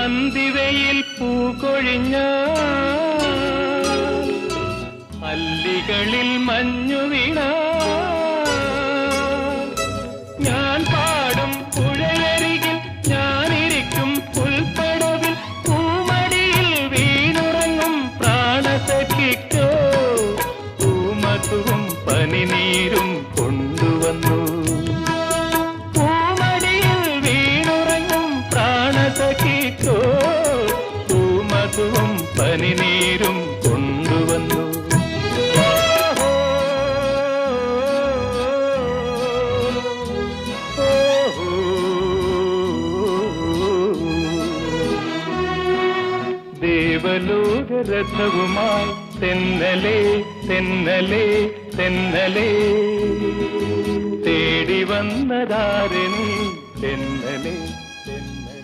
അന്തിവയിൽ പൂകൊഴിഞ്ഞ അല്ലികളിൽ മഞ്ഞു വീണ ഞാൻ പാടും പുഴയരികിൽ ഞാനിരിക്കും പുൽപ്പടവിൽ പൂമടിയിൽ വീണുറങ്ങും പ്രാണസഖിക്കോ പൂമധുവും പനിനീരും കൊണ്ടുവന്നു പൂമടിയിൽ വീണുറങ്ങും പ്രാണസഖിക്കോ പൂമധുവും പനിനീരും കൊണ്ടുവന്നു ദേവലോകരഥവുമായി തെന്നലേ തെന്നലേ തെന്നലേ തേടി വന്നതാരനീ തെന്നലേ